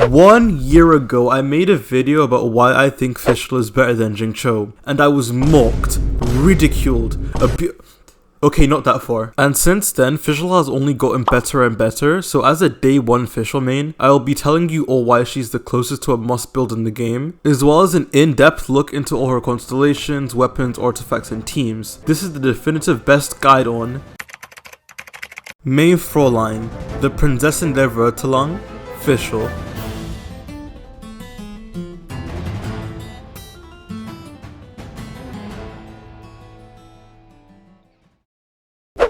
1 year ago, I made a video about why I think Fischl is better than Jingcho, and I was mocked, ridiculed, okay, not that far. And since then, Fischl has only gotten better and better, so as a day 1 Fischl main, I will be telling you all why she's the closest to a must build in the game, as well as an in-depth look into all her constellations, weapons, artifacts, and teams. This is the definitive best guide on Main Fräulein, the Prinzessin der Vertelang, Fischl.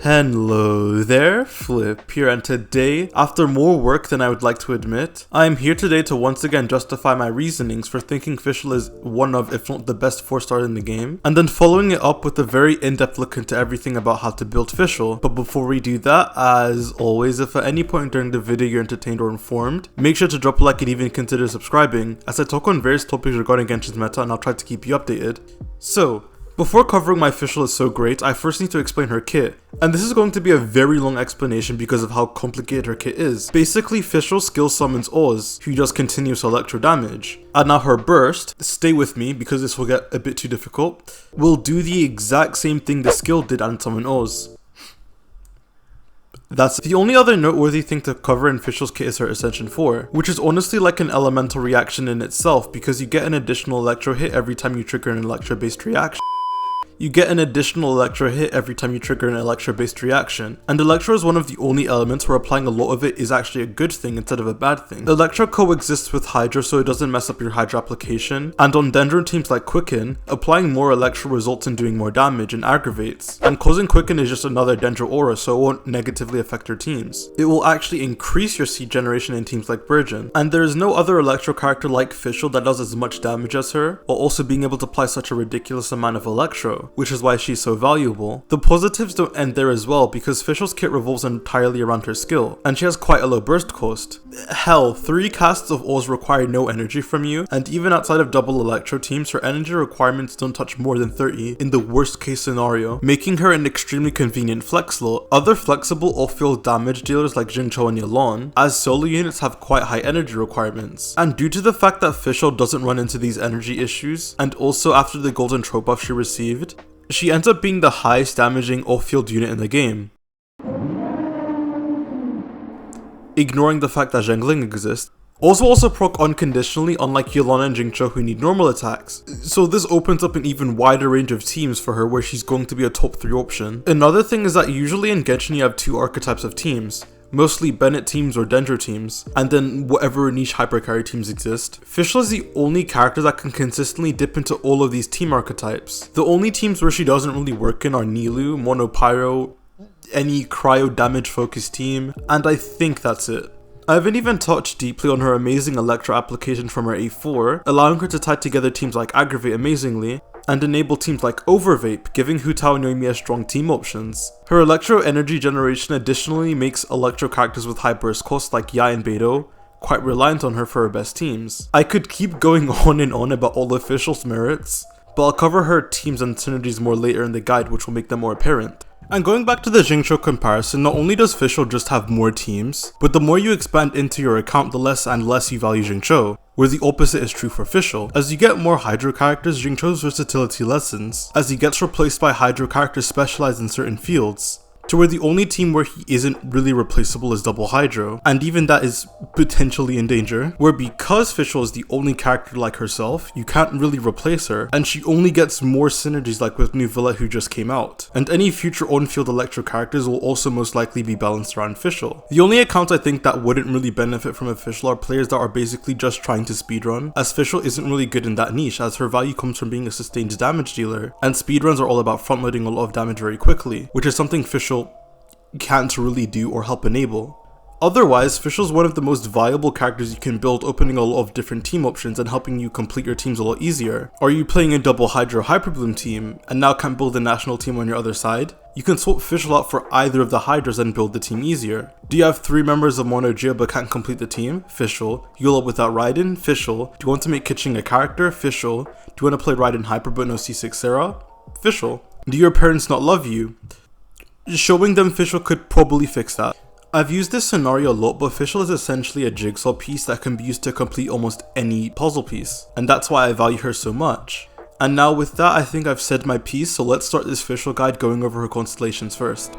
Hello there, Flip here, and today, after more work than I would like to admit, I am here today to once again justify my reasonings for thinking Fischl is one of, if not the best 4-star in the game, and then following it up with a very in-depth look into everything about how to build Fischl. But before we do that, as always, if at any point during the video you're entertained or informed, make sure to drop a like and even consider subscribing, as I talk on various topics regarding Genshin's meta and I'll try to keep you updated. So, before covering why Fischl is so great, I first need to explain her kit. And this is going to be a very long explanation because of how complicated her kit is. Basically, Fischl skill summons Oz, who does continuous electro damage. And now her burst, stay with me because this will get a bit too difficult, will do the exact same thing the skill did and summon Oz. That's the only other noteworthy thing to cover in Fischl's kit is her Ascension 4, which is honestly like an elemental reaction in itself because you get an additional electro hit every time you trigger an electro-based reaction. And Electro is one of the only elements where applying a lot of it is actually a good thing instead of a bad thing. Electro coexists with Hydro so it doesn't mess up your Hydro application, and on Dendron teams like Quicken, applying more Electro results in doing more damage and aggravates, and causing Quicken is just another Dendro aura so it won't negatively affect your teams. It will actually increase your seed generation in teams like Virgin, and there is no other Electro character like Fischl that does as much damage as her, while also being able to apply such a ridiculous amount of Electro, which is why she's so valuable. The positives don't end there as well because Fischl's kit revolves entirely around her skill, and she has quite a low burst cost. Hell, 3 casts of Oz require no energy from you, and even outside of double electro teams, her energy requirements don't touch more than 30 in the worst case scenario, making her an extremely convenient flex slot. Other flexible off-field damage dealers like Jingcho and Yelan, as solo units, have quite high energy requirements, and due to the fact that Fischl doesn't run into these energy issues, and also after the golden trope buff she received, she ends up being the highest damaging off-field unit in the game, ignoring the fact that Zhengling exists. Oz will also proc unconditionally, unlike Yelan and Jingcho who need normal attacks, so this opens up an even wider range of teams for her where she's going to be a top 3 option. Another thing is that usually in Genshin you have 2 archetypes of teams, mostly Bennett teams or Dendro teams, and then whatever niche hypercarry teams exist. Fischl is the only character that can consistently dip into all of these team archetypes. The only teams where she doesn't really work in are Nilou, Monopyro, any cryo damage focused team, and I think that's it. I haven't even touched deeply on her amazing electro application from her A4, allowing her to tie together teams like Aggravate amazingly, and enable teams like Overvape, giving Hu Tao and Yoimiya strong team options. Her electro energy generation additionally makes electro characters with high burst costs like Yai and Beidou quite reliant on her for her best teams. I could keep going on and on about all of Fischl's merits, but I'll cover her teams and synergies more later in the guide, which will make them more apparent. And going back to the Jingcho comparison, not only does Fischl just have more teams, but the more you expand into your account, the less and less you value Jingcho, where the opposite is true for Fischl. As you get more Hydro characters, Jingcho's versatility lessens, as he gets replaced by Hydro characters specialized in certain fields, to where the only team where he isn't really replaceable is double Hydro, and even that is potentially in danger, where because Fischl is the only character like herself, you can't really replace her, and she only gets more synergies like with New Villa who just came out, and any future on-field electro characters will also most likely be balanced around Fischl. The only accounts I think that wouldn't really benefit from a Fischl are players that are basically just trying to speedrun, as Fischl isn't really good in that niche as her value comes from being a sustained damage dealer, and speedruns are all about front-loading a lot of damage very quickly, which is something Fischl can't really do or help enable. Otherwise, Fischl is one of the most viable characters you can build, opening a lot of different team options and helping you complete your teams a lot easier. Are you playing a double Hydro Hyperbloom team and now can't build a national team on your other side? You can swap Fischl out for either of the Hydras and build the team easier. Do you have 3 members of Mono Geo but can't complete the team? Fischl. Eula without Raiden? Fischl. Do you want to make Kitching a character? Fischl. Do you want to play Raiden Hyper but no C6 Sarah? Fischl. Do your parents not love you? Showing them Fischl could probably fix that. I've used this scenario a lot, but Fischl is essentially a jigsaw piece that can be used to complete almost any puzzle piece, and that's why I value her so much. And now with that, I think I've said my piece, so let's start this Fischl guide going over her constellations first.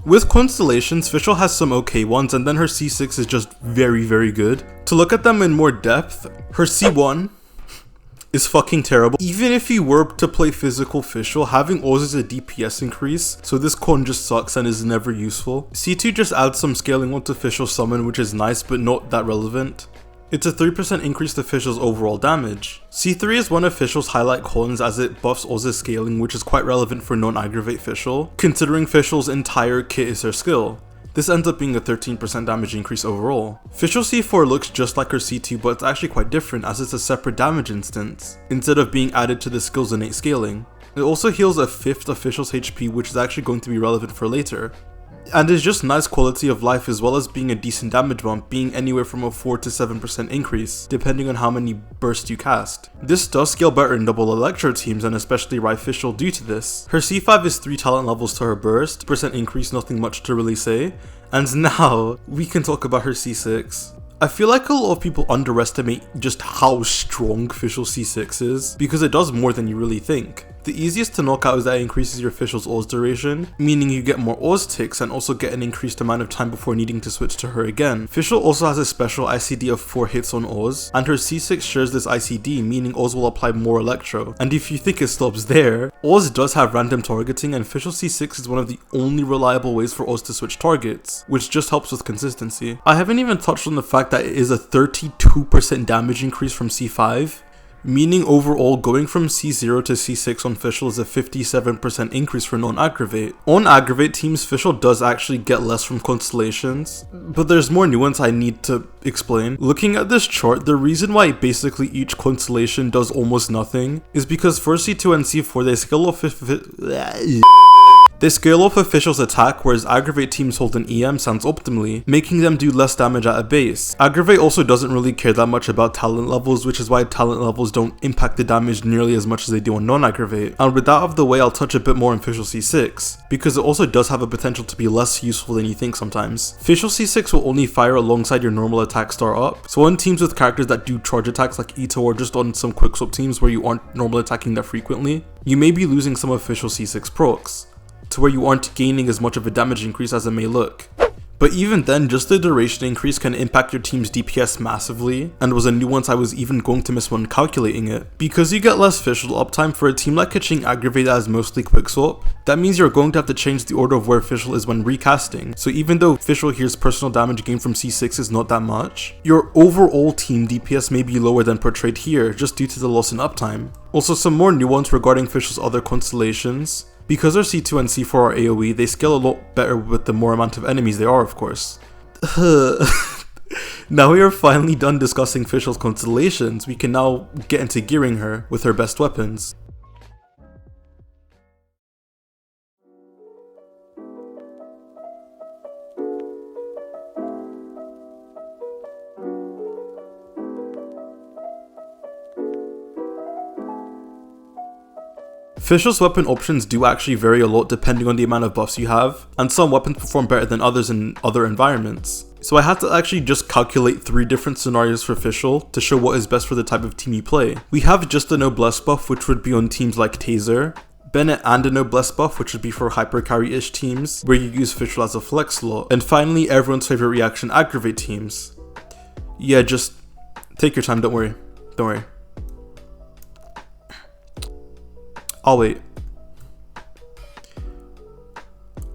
With Constellations, Fischl has some okay ones, and then her C6 is just very good. To look at them in more depth, her C1 is fucking terrible. Even if you were to play physical Fischl, having Oz is a DPS increase, so this con just sucks and is never useful. C2 just adds some scaling onto Fischl's summon, which is nice but not that relevant. It's a 3% increase to Fischl's overall damage. C3 is one of Fischl's highlight cons as it buffs Oz's scaling, which is quite relevant for non-aggravate Fischl, considering Fischl's entire kit is her skill. This ends up being a 13% damage increase overall. Fischl C4 looks just like her C2, but it's actually quite different as it's a separate damage instance, instead of being added to the skill's innate scaling. It also heals a fifth of Fischl's HP, which is actually going to be relevant for later. And is just nice quality of life as well as being a decent damage bump, being anywhere from a 4 to 7% increase, depending on how many bursts you cast. This does scale better in double electro teams and especially Rye Fischl due to this. Her C5 is 3 talent levels to her burst, percent increase, nothing much to really say. And now, we can talk about her C6. I feel like a lot of people underestimate just how strong Fischl C6 is, because it does more than you really think. The easiest to knock out is that it increases your Fischl's Oz duration, meaning you get more Oz ticks and also get an increased amount of time before needing to switch to her again. Fischl also has a special ICD of 4 hits on Oz, and her C6 shares this ICD, meaning Oz will apply more electro. And if you think it stops there, Oz does have random targeting, and Fischl C6 is one of the only reliable ways for Oz to switch targets, which just helps with consistency. I haven't even touched on the fact that it is a 32% damage increase from C5, meaning overall going from C0 to C6 on Fischl is a 57% increase for non-aggravate. On aggravate teams, Fischl does actually get less from Constellations, but there's more nuance I need to explain. Looking at this chart, the reason why basically each constellation does almost nothing is because for C2 and C4 they scale off Fischl's attack, whereas aggravate teams hold an EM sounds optimally, making them do less damage at a base. Aggravate also doesn't really care that much about talent levels, which is why talent levels don't impact the damage nearly as much as they do on non-aggravate. And with that out of the way, I'll touch a bit more on Fischl C6, because it also does have a potential to be less useful than you think sometimes. Fischl C6 will only fire alongside your normal attack star up, so on teams with characters that do charge attacks like Ito, or just on some quickswap teams where you aren't normal attacking that frequently, you may be losing some of Fischl C6 procs, to where you aren't gaining as much of a damage increase as it may look. But even then, just the duration increase can impact your team's DPS massively, and was a nuance I was even going to miss when calculating it. Because you get less Fischl uptime for a team like Kaching Aggravate that is mostly quickswap, that means you're going to have to change the order of where Fischl is when recasting. So even though Fischl here's personal damage gained from C6 is not that much, your overall team DPS may be lower than portrayed here, just due to the loss in uptime. Also, some more nuance regarding Fischl's other constellations. Because our C2 and C4 are AoE, they scale a lot better with the more amount of enemies they are, of course. Now we are finally done discussing Fischl's constellations, we can now get into gearing her with her best weapons. Fischl's weapon options do actually vary a lot depending on the amount of buffs you have, and some weapons perform better than others in other environments. So I had to actually just calculate 3 different scenarios for Fischl to show what is best for the type of team you play. We have just a noblesse buff, which would be on teams like Taser, Bennett and a noblesse buff, which would be for hyper carry-ish teams, where you use Fischl as a flex slot, and finally everyone's favorite reaction, aggravate teams. Yeah, just take your time, don't worry. I'll wait.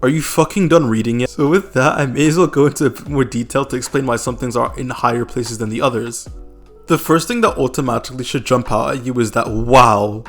Are you fucking done reading it? So with that, I may as well go into a bit more detail to explain why some things are in higher places than the others. The first thing that automatically should jump out at you is that, wow,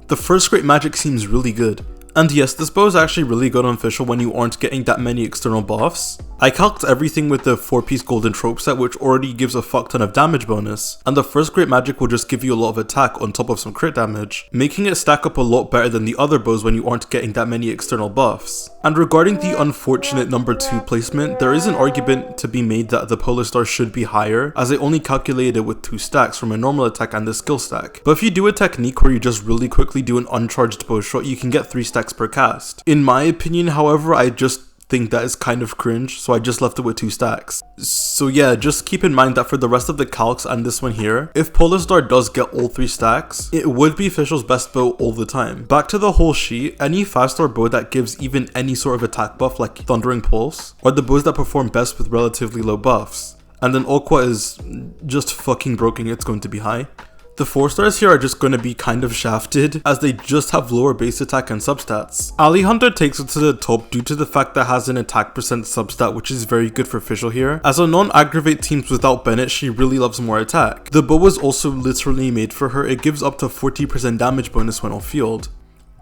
the first great magic seems really good. And yes, this bow is actually really good on Fischl when you aren't getting that many external buffs. I calced everything with the 4-piece golden trope set, which already gives a fuck ton of damage bonus, and the first great magic will just give you a lot of attack on top of some crit damage, making it stack up a lot better than the other bows when you aren't getting that many external buffs. And regarding the unfortunate number 2 placement, there is an argument to be made that the Polar Star should be higher, as I only calculated it with 2 stacks from a normal attack and the skill stack. But if you do a technique where you just really quickly do an uncharged bow shot, you can get 3 stacks per cast. In my opinion, however, I just think that is kind of cringe, so I just left it with 2 stacks. So yeah, just keep in mind that for the rest of the calcs and this one here, if Polar Star does get all 3 stacks, it would be Fischl's best bow all the time. Back to the whole sheet, any 5-star bow that gives even any sort of attack buff like Thundering Pulse are the bows that perform best with relatively low buffs. And then Aqua is just fucking broken, it's going to be high. The 4-stars here are just going to be kind of shafted, as they just have lower base attack and substats. Ali Hunter takes it to the top due to the fact that it has an attack percent substat, which is very good for Fischl here. As a non-aggravate teams without Bennett, she really loves more attack. The bow was also literally made for her, it gives up to 40% damage bonus when off field.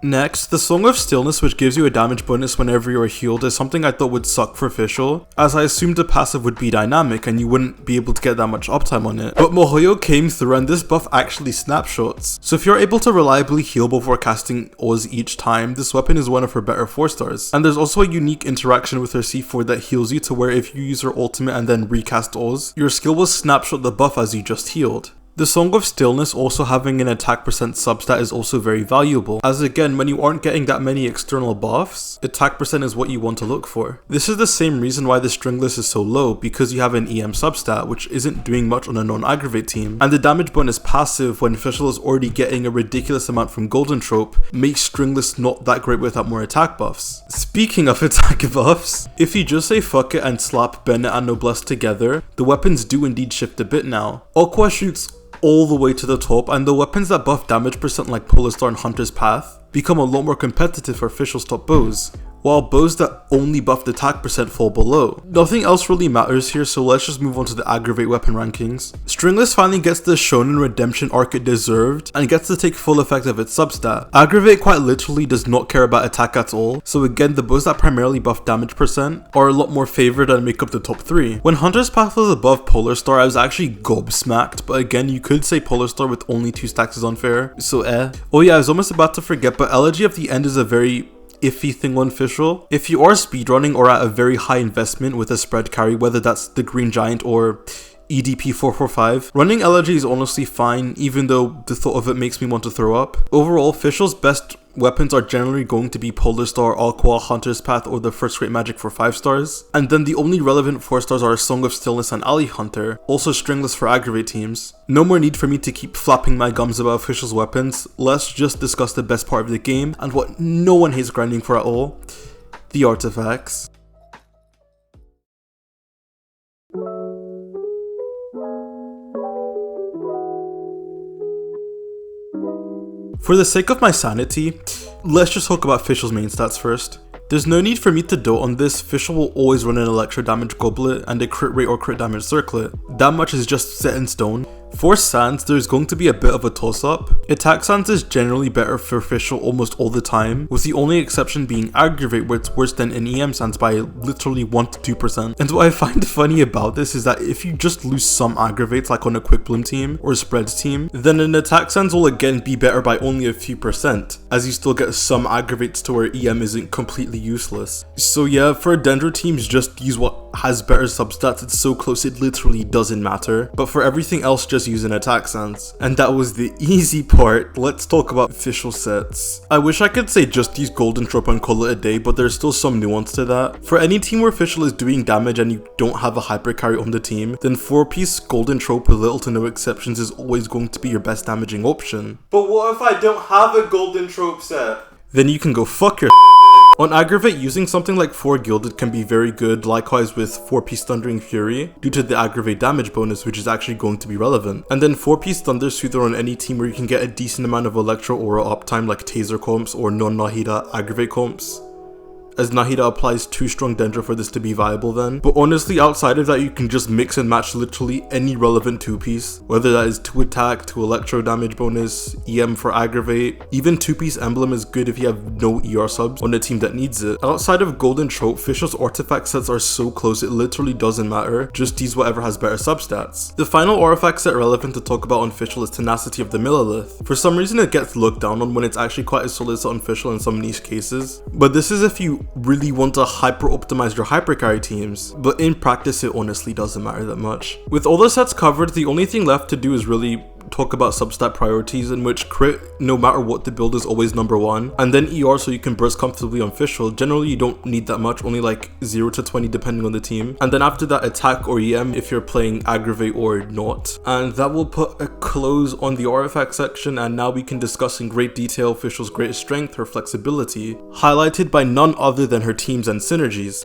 Next, the Song of Stillness, which gives you a damage bonus whenever you are healed, is something I thought would suck for Fischl, as I assumed the passive would be dynamic and you wouldn't be able to get that much uptime on it. But Mohoyo came through and this buff actually snapshots. So if you're able to reliably heal before casting Oz each time, this weapon is one of her better 4-stars. And there's also a unique interaction with her C4 that heals you to where if you use her ultimate and then recast Oz, your skill will snapshot the buff as you just healed. The Song of Stillness also having an attack percent substat is also very valuable, as again, when you aren't getting that many external buffs, attack percent is what you want to look for. This is the same reason why the Stringless is so low, because you have an EM substat, which isn't doing much on a non-aggravate team, and the damage bonus passive when Fischl is already getting a ridiculous amount from Golden Trope makes Stringless not that great without more attack buffs. Speaking of attack buffs, if you just say fuck it and slap Bennett and Noblesse together, the weapons do indeed shift a bit now. Aqua shoots all the way to the top, and the weapons that buff damage percent like Polar Star and Hunter's Path become a lot more competitive for Fischl's top bows, while bows that only buffed attack percent fall below. Nothing else really matters here, so let's just move on to the aggravate weapon rankings. Stringless finally gets the Shonen Redemption arc it deserved, and gets to take full effect of its substat. Aggravate quite literally does not care about attack at all, so again the bows that primarily buff damage percent are a lot more favored and make up the top 3. When Hunter's Path was above Polar Star, I was actually gobsmacked, but again you could say Polar Star with only 2 stacks is unfair, so Oh yeah, I was almost about to forget, but Elegy of the End is a very iffy thing on Fischl. If you are speedrunning or at a very high investment with a spread carry, whether that's the Green Giant or EDP 445, running Elegy is honestly fine, even though the thought of it makes me want to throw up. Overall, Fischl's best weapons are generally going to be Polar Star, Aqua, Hunter's Path, or the first great magic for 5-stars. And then the only relevant 4-stars are Song of Stillness and Ali Hunter, also Stringless for aggravate teams. No more need for me to keep flapping my gums about Fischl's weapons, let's just discuss the best part of the game, and what no one hates grinding for at all, the artifacts. For the sake of my sanity, let's just talk about Fischl's main stats first. There's no need for me to dote on this, Fischl will always run an electro damage goblet and a crit rate or crit damage circlet. That much is just set in stone. For Sands, there's going to be a bit of a toss-up. Attack Sands is generally better for Fischl almost all the time, with the only exception being Aggravate, where it's worse than an EM Sands by literally 1 to 2%. And what I find funny about this is that if you just lose some Aggravates like on a Quick Bloom team or Spreads team, then an Attack Sands will again be better by only a few percent, as you still get some Aggravates to where EM isn't completely useless. So yeah, for Dendro teams, just use what has better substats, it's so close it literally doesn't matter. But for everything else, just use an attack sense. And that was the easy part. Let's talk about Fischl sets. I wish I could say just use Golden Trope and call it a day, but there's still some nuance to that. For any team where Fischl is doing damage and you don't have a hyper carry on the team, then 4-piece Golden Trope with little to no exceptions is always going to be your best damaging option. But what if I don't have a Golden Trope set? Then you can go fuck your On Aggravate, using something like 4 Gilded can be very good, likewise with 4-piece Thundering Fury, due to the Aggravate damage bonus, which is actually going to be relevant. And then 4-piece Thunder Soother on any team where you can get a decent amount of Electro Aura uptime like Taser comps or non-Nahida Aggravate comps. as Nahida applies 2 strong Dendro for this to be viable then. But honestly, outside of that, you can just mix and match literally any relevant 2-piece, whether that is 2 attack, 2 electro damage bonus, EM for aggravate. Even 2-piece emblem is good if you have no ER subs on a team that needs it. Outside of Golden Trope, Fischl's artifact sets are so close it literally doesn't matter, just use whatever has better substats. The final artifact set relevant to talk about on Fischl is Tenacity of the Millilith. For some reason it gets looked down on when it's actually quite a solid set on Fischl in some niche cases, but this is if you really want to hyper optimize your hypercarry teams, but in practice it honestly doesn't matter that much. With all the sets covered, the only thing left to do is really talk about substat priorities, in which crit, no matter what the build, is always number 1, and then ER so you can burst comfortably on Fischl. Generally you don't need that much, only like 0 to 20 depending on the team, and then after that attack or EM if you're playing aggravate or not. And that will put a close on the artifact section, and now we can discuss in great detail Fischl's greatest strength, her flexibility, highlighted by none other than her teams and synergies.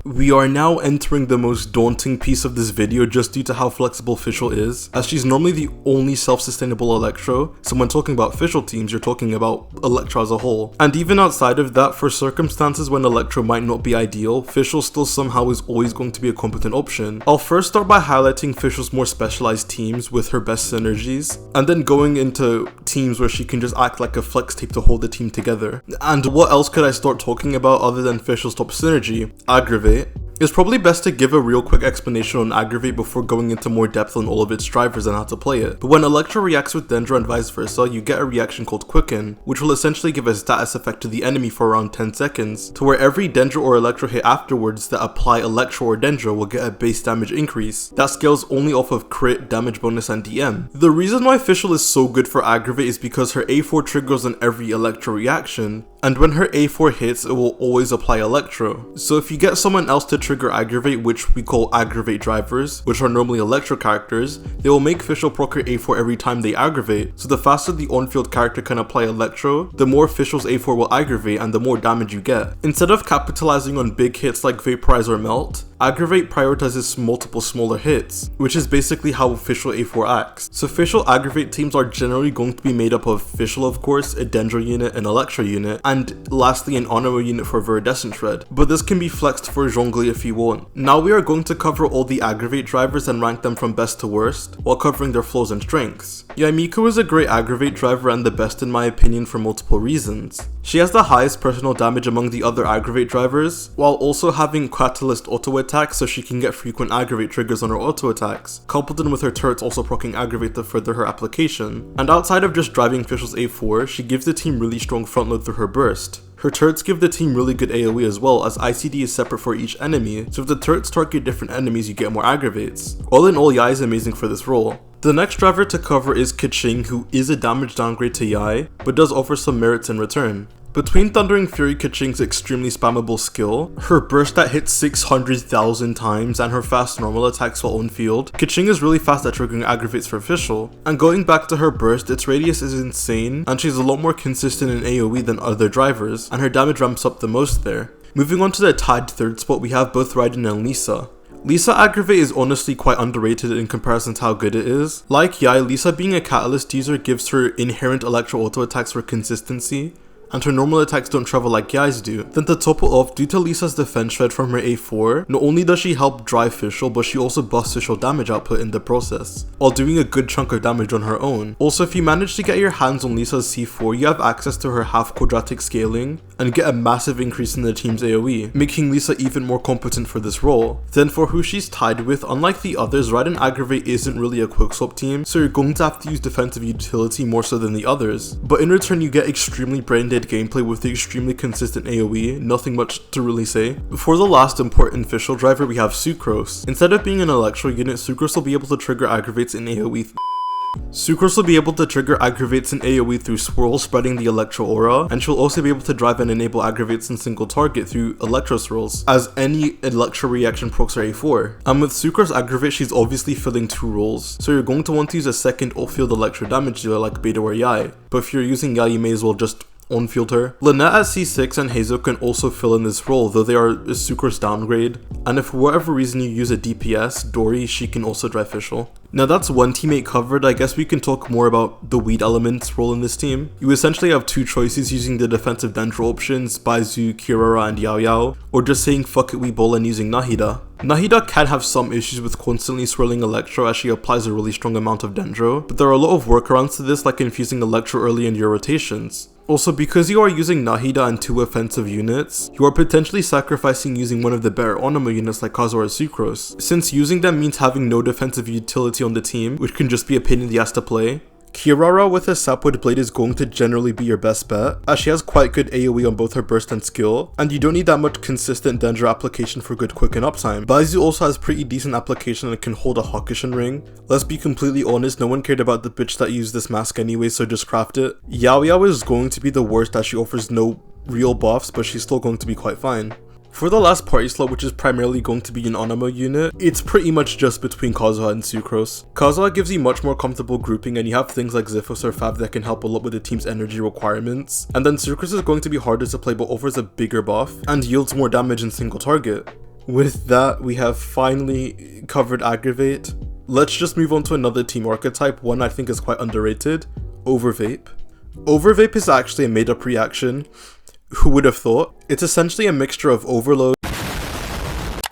We are now entering the most daunting piece of this video just due to how flexible Fischl is, as she's normally the only self-sustainable Electro, so when talking about Fischl teams you're talking about Electro as a whole. And even outside of that, for circumstances when Electro might not be ideal, Fischl still somehow is always going to be a competent option. I'll first start by highlighting Fischl's more specialized teams with her best synergies, and then going into teams where she can just act like a flex tape to hold the team together. And what else could I start talking about other than Fischl's top synergy? Aggravate. It's probably best to give a real quick explanation on Aggravate before going into more depth on all of its drivers and how to play it. But when Electro reacts with Dendro and vice versa, you get a reaction called Quicken, which will essentially give a status effect to the enemy for around 10 seconds, to where every Dendro or Electro hit afterwards that apply Electro or Dendro will get a base damage increase. That scales only off of crit, damage bonus, and DM. The reason why Fischl is so good for Aggravate is because her A4 triggers on every Electro reaction, and when her A4 hits, it will always apply Electro. So if you get someone else to trigger Aggravate, which we call Aggravate drivers, which are normally Electro characters, they will make Fischl proc her A4 every time they aggravate. So the faster the on-field character can apply Electro, the more Fischl's A4 will aggravate and the more damage you get. Instead of capitalizing on big hits like Vaporize or Melt, Aggravate prioritizes multiple smaller hits, which is basically how Fischl A4 acts. So Fischl Aggravate teams are generally going to be made up of Fischl, of course, a Dendro unit, an Electro unit, and lastly an Honor unit for Viridescent Shred, but this can be flexed for Zhongli if you want. Now we are going to cover all the Aggravate drivers and rank them from best to worst, while covering their flaws and strengths. Yaimiko is a great Aggravate driver and the best in my opinion for multiple reasons. She has the highest personal damage among the other Aggravate drivers, while also having Catalyst auto attacks so she can get frequent Aggravate triggers on her auto attacks, coupled in with her turrets also proccing Aggravate to further her application. And outside of just driving Fischl's A4, she gives the team really strong front load through her burst. Her turrets give the team really good AoE as well, as ICD is separate for each enemy, so if the turrets target different enemies you get more aggravates. All in all, Yai is amazing for this role. The next driver to cover is Keqing, who is a damage downgrade to Yai, but does offer some merits in return. Between Thundering Fury, Keqing's extremely spammable skill, her burst that hits 600,000 times, and her fast normal attacks while on field, Keqing is really fast at triggering aggravates for Fischl. And going back to her burst, its radius is insane, and she's a lot more consistent in AoE than other drivers, and her damage ramps up the most there. Moving on to the tied third spot, we have both Raiden and Lisa. Lisa Aggravate is honestly quite underrated in comparison to how good it is. Like Yai, Lisa being a catalyst user gives her inherent electro auto attacks for consistency, and her normal attacks don't travel like Yai's do. Then to top it off, due to Lisa's defense shred from her A4, not only does she help drive Fischl, but she also buffs Fischl damage output in the process, while doing a good chunk of damage on her own. Also, if you manage to get your hands on Lisa's C4, you have access to her half quadratic scaling, and get a massive increase in the team's AoE, making Lisa even more competent for this role. Then for who she's tied with, unlike the others, Raiden Aggravate isn't really a quickswap team, so you're going to have to use defensive utility more so than the others, but in return you get extremely brain dead gameplay with the extremely consistent AoE, nothing much to really say. For the last important Fischl driver, we have Sucrose. Instead of being an Electro unit, Sucrose will be able to trigger aggravates in AoE Sucrose will be able to trigger aggravates in AoE through Swirl, spreading the Electro Aura, and she'll also be able to drive and enable aggravates in single target through Electro Swirls, as any Electro reaction procs her A4. And with Sucrose Aggravate, she's obviously filling two roles, so you're going to want to use a second off-field Electro damage dealer like Beta or Yai, but if you're using Yai, you may as well just on-field her. Lynette at C6 and Hazel can also fill in this role, though they are a Sucrose downgrade. And if for whatever reason you use a DPS, Dory, she can also drive Fischl. Now that's one teammate covered. I guess we can talk more about the weed element's role in this team. You essentially have two choices using the defensive Dendro options, Baizu, Kirara, and Yao Yao, or just saying fuck it we bowl and using Nahida. Nahida can have some issues with constantly swirling Electro as she applies a really strong amount of Dendro, but there are a lot of workarounds to this, like infusing Electro early in your rotations. Also, because you are using Nahida and 2 offensive units, you are potentially sacrificing using one of the better Onoma units like Kazuha or Sucrose, since using them means having no defensive utility on the team, which can just be a pain in the ass to play. Kirara with a Sapwood Blade is going to generally be your best bet, as she has quite good AoE on both her burst and skill, and you don't need that much consistent Dendro application for good quicken uptime. Baizu also has pretty decent application and can hold a Hakushin ring. Let's be completely honest, no one cared about the bitch that used this mask anyway, so just craft it. Yao Yao is going to be the worst as she offers no real buffs, but she's still going to be quite fine. For the last party slot, which is primarily going to be an Onoma unit, it's pretty much just between Kazuha and Sucrose. Kazuha gives you much more comfortable grouping, and you have things like Xiphos or Fav that can help a lot with the team's energy requirements. And then Sucrose is going to be harder to play but offers a bigger buff and yields more damage in single target. With that, we have finally covered Aggravate. Let's just move on to another team archetype, one I think is quite underrated, Overvape. Overvape is actually a made up reaction. Who would have thought? It's essentially a mixture of Overload.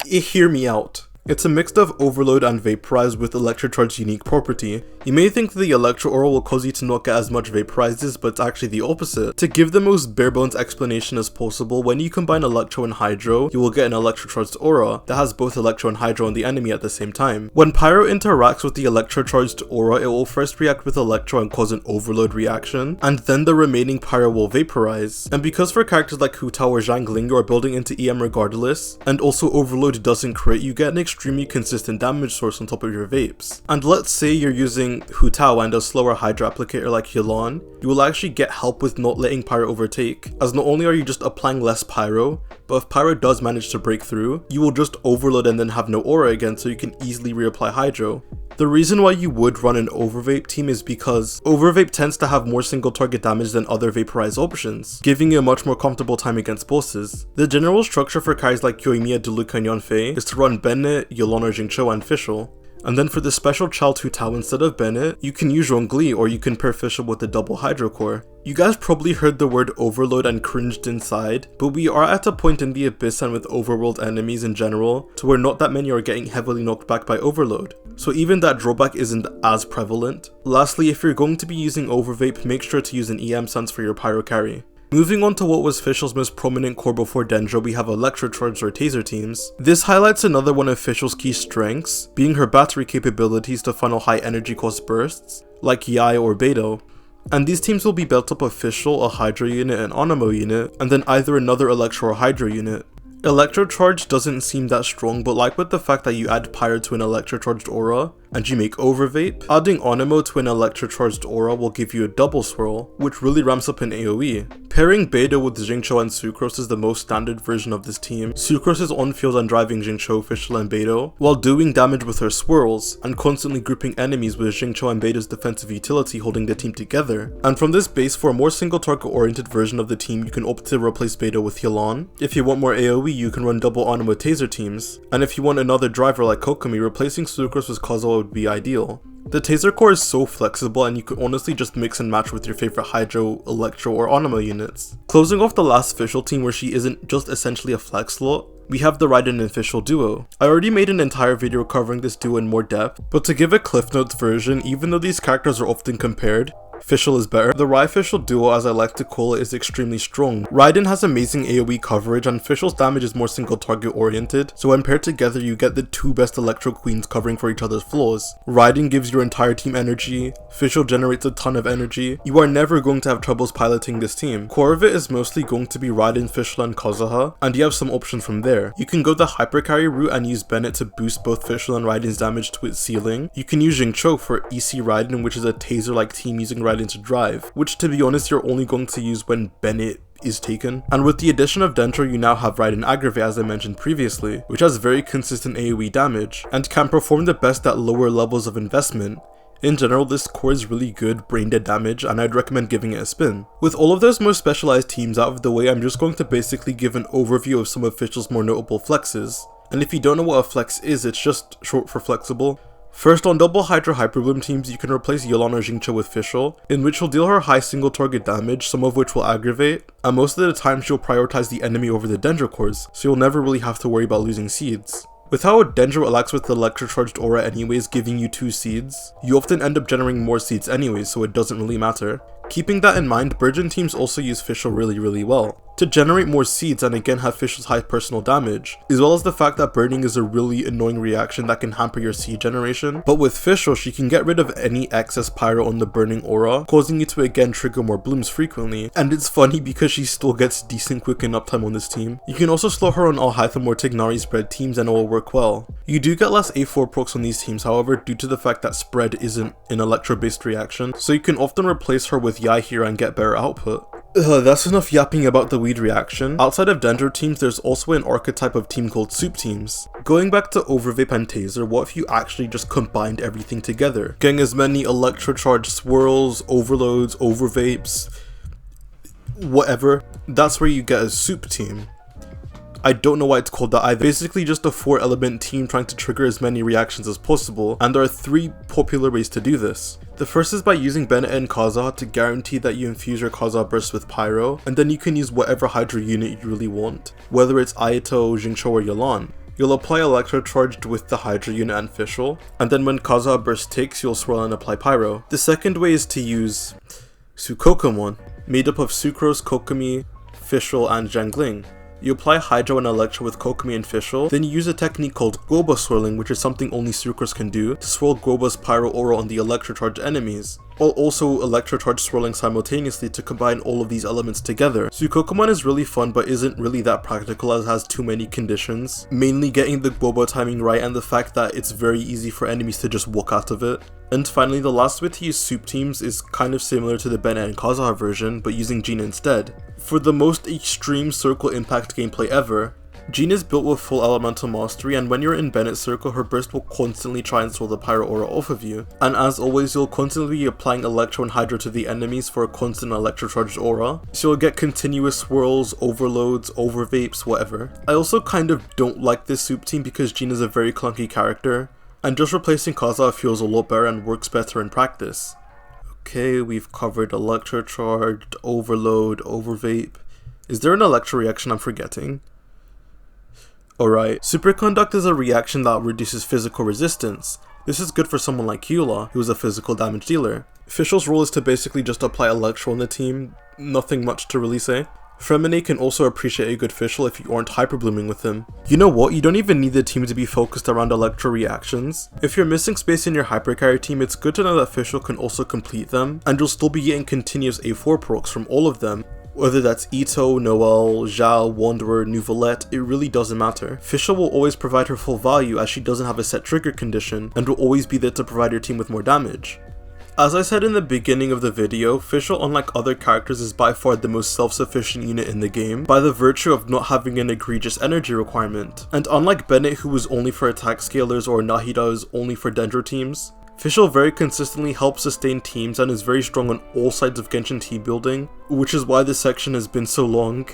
Hear me out. It's a mix of Overload and Vaporize with Electrocharge's unique property. You may think the Electro Aura will cause you to not get as much Vaporizes, but it's actually the opposite. To give the most barebones explanation as possible, when you combine Electro and Hydro, you will get an Electrocharged Aura that has both Electro and Hydro on the enemy at the same time. When Pyro interacts with the Electrocharged Aura, it will first react with Electro and cause an Overload reaction, and then the remaining Pyro will Vaporize. And because for characters like Hu Tao or Zhangling, you are building into EM regardless, and also Overload doesn't crit, you get an extremely consistent damage source on top of your vapes. And let's say you're using Hu Tao and a slower Hydra applicator like Hylan, you will actually get help with not letting Pyro overtake, as not only are you just applying less Pyro, but if Pyro does manage to break through, you will just overload and then have no aura again, so you can easily reapply Hydro. The reason why you would run an Overvape team is because Overvape tends to have more single target damage than other Vaporize options, giving you a much more comfortable time against bosses. The general structure for carries like Yoimiya, Diluc, and Yanfei is to run Bennett, Yolon or Jingcho, and Fischl. And then for the special child Hu Tao, instead of Bennett, you can use Zhongli or you can pair Fischl with the double Hydro core. You guys probably heard the word overload and cringed inside, but we are at a point in the Abyss and with overworld enemies in general to where not that many are getting heavily knocked back by overload, so even that drawback isn't as prevalent. Lastly, if you're going to be using Overvape, make sure to use an EM sense for your Pyro carry. Moving on to what was Fischl's most prominent core before Dendro, we have Electrocharge or Taser teams. This highlights another one of Fischl's key strengths, being her battery capabilities to funnel high energy cost bursts, like Yai or Beidou. And these teams will be built up of Fischl, a Hydro unit, and Onoma unit, and then either another Electro or Hydro unit. Electrocharge doesn't seem that strong, but like with the fact that you add Pyro to an Electrocharged Aura, and you make Overvape, adding Onoma to an Electrocharged Aura will give you a double swirl, which really ramps up in AoE. Pairing Beidou with Jingcho and Sucrose is the most standard version of this team. Sucrose is on field and driving Jingcho, Fischl, and Beidou, while doing damage with her swirls, and constantly grouping enemies with Jingcho and Beidou's defensive utility holding the team together. And from this base, for a more single target oriented version of the team, you can opt to replace Beidou with Hylan. If you want more AoE, you can run double Onoma Taser teams, and if you want another driver like Kokomi, replacing Sucrose with Kazuha would be ideal. The Taser core is so flexible and you could honestly just mix and match with your favorite Hydro, Electro, or Onoma units. Closing off the last Fischl team where she isn't just essentially a flex slot, we have the Raiden and Fischl duo. I already made an entire video covering this duo in more depth, but to give a Cliff Notes version, even though these characters are often compared, Fischl is better. The Rai-Fischl duo, as I like to call it, is extremely strong. Raiden has amazing AoE coverage and Fischl's damage is more single target oriented, so when paired together you get the two best Electro Queens covering for each other's flaws. Raiden gives your entire team energy, Fischl generates a ton of energy. You are never going to have troubles piloting this team. Core of it is mostly going to be Raiden, Fischl, and Kazuha, and you have some options from there. You can go the hyper carry route and use Bennett to boost both Fischl and Raiden's damage to its ceiling. You can use Jingcho for EC Raiden, which is a taser like team using Raiden to drive, which to be honest you're only going to use when Bennett is taken. And with the addition of Dendro, you now have Raiden Aggravate, as I mentioned previously, which has very consistent AoE damage and can perform the best at lower levels of investment. In general, this core is really good brain dead damage and I'd recommend giving it a spin. With all of those more specialized teams out of the way, I'm just going to basically give an overview of some of Fischl's more notable flexes. And if you don't know what a flex is, it's just short for flexible. First, on double Hydra Hyperbloom teams, you can replace Yelan or Xingqiu with Fischl, in which she'll deal her high single target damage, some of which will aggravate, and most of the time she'll prioritize the enemy over the Dendro cores, so you'll never really have to worry about losing seeds. With how Dendro attacks with the electrocharged aura anyways giving you 2 seeds, you often end up generating more seeds anyways, so it doesn't really matter. Keeping that in mind, Burgeon teams also use Fischl really well, to generate more seeds and again have Fischl's high personal damage, as well as the fact that burning is a really annoying reaction that can hamper your seed generation. But with Fischl, she can get rid of any excess pyro on the burning aura, causing you to again trigger more blooms frequently, and it's funny because she still gets decent quicken uptime on this team. You can also slow her on all Hytham or Tignari spread teams and it will work well. You do get less A4 procs on these teams, however, due to the fact that spread isn't an electro based reaction, so you can often replace her with Yai here and get better output. That's enough yapping about the weed reaction. Outside of Dendro teams, there's also an archetype of team called soup teams. Going back to Overvape and Taser, what if you actually just combined everything together? Getting as many electrocharged swirls, overloads, overvapes, whatever. That's where you get a soup team. I don't know why it's called that either. Basically just a 4-element team trying to trigger as many reactions as possible, and there are 3 popular ways to do this. The first is by using Bennett and Kaza to guarantee that you infuse your Kaza burst with Pyro, and then you can use whatever Hydra unit you really want, whether it's Ayato, Xingqiu or Yelan. You'll apply Electrocharged with the Hydra unit and Fischl, and then when Kaza burst takes, you'll swirl and apply Pyro. The second way is to use Sukokomon, made up of Sucrose, Kokomi, Fischl and Zhangling. You apply Hydro and Electro with Kokomi and Fischl, then you use a technique called Goba swirling, which is something only Sucrose can do, to swirl Goba's Pyro Aura on the Electrocharged enemies, while also Electrocharged swirling simultaneously to combine all of these elements together. Sukokomon is really fun but isn't really that practical as it has too many conditions, mainly getting the Goba timing right and the fact that it's very easy for enemies to just walk out of it. And finally, the last way to use soup teams is kind of similar to the Bennett and Kaza version, but using Jean instead. For the most extreme circle impact gameplay ever, Jean is built with full elemental mastery, and when you're in Bennett's circle, her burst will constantly try and swirl the Pyro Aura off of you. And as always, you'll constantly be applying Electro and Hydro to the enemies for a constant electrocharged aura, so you'll get continuous swirls, overloads, overvapes, whatever. I also kind of don't like this soup team because Jean is a very clunky character, and just replacing Kaza feels a lot better and works better in practice. Okay, we've covered Electrocharged, Overload, Overvape. Is there an Electro reaction I'm forgetting? Alright, Superconduct is a reaction that reduces physical resistance. This is good for someone like Hyula, who is a physical damage dealer. Fischl's role is to basically just apply Electro on the team, nothing much to really say. Fremine can also appreciate a good Fischl if you aren't hyperblooming with him. You know what, you don't even need the team to be focused around Electro reactions. If you're missing space in your hypercarry team, it's good to know that Fischl can also complete them, and you'll still be getting continuous A4 procs from all of them. Whether that's Ito, Noelle, Zhao, Wanderer, Nouvelette, it really doesn't matter. Fischl will always provide her full value as she doesn't have a set trigger condition, and will always be there to provide your team with more damage. As I said in the beginning of the video, Fischl, unlike other characters, is by far the most self-sufficient unit in the game, by the virtue of not having an egregious energy requirement. And unlike Bennett, who was only for attack scalers, or Nahida, who is only for Dendro teams, Fischl very consistently helps sustain teams and is very strong on all sides of Genshin team building, which is why this section has been so long.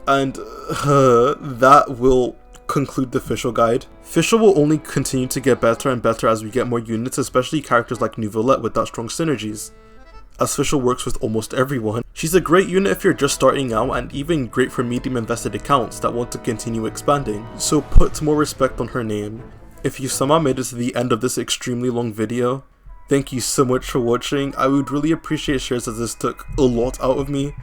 And that will conclude the Fischl guide. Fischl will only continue to get better and better as we get more units, especially characters like Nouvelette with that strong synergies, as Fischl works with almost everyone. She's a great unit if you're just starting out, and even great for medium invested accounts that want to continue expanding, so put more respect on her name. If you somehow made it to the end of this extremely long video, thank you so much for watching. I would really appreciate shares as this took a lot out of me.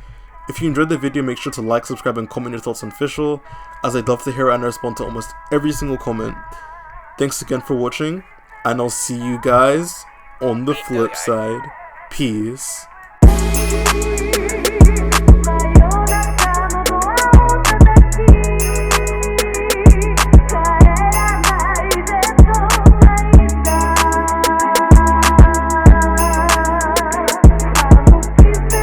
If you enjoyed the video, make sure to like, subscribe and comment your thoughts on Fischl, as I'd love to hear and respond to almost every single comment. Thanks again for watching, and I'll see you guys on the flip side. Peace.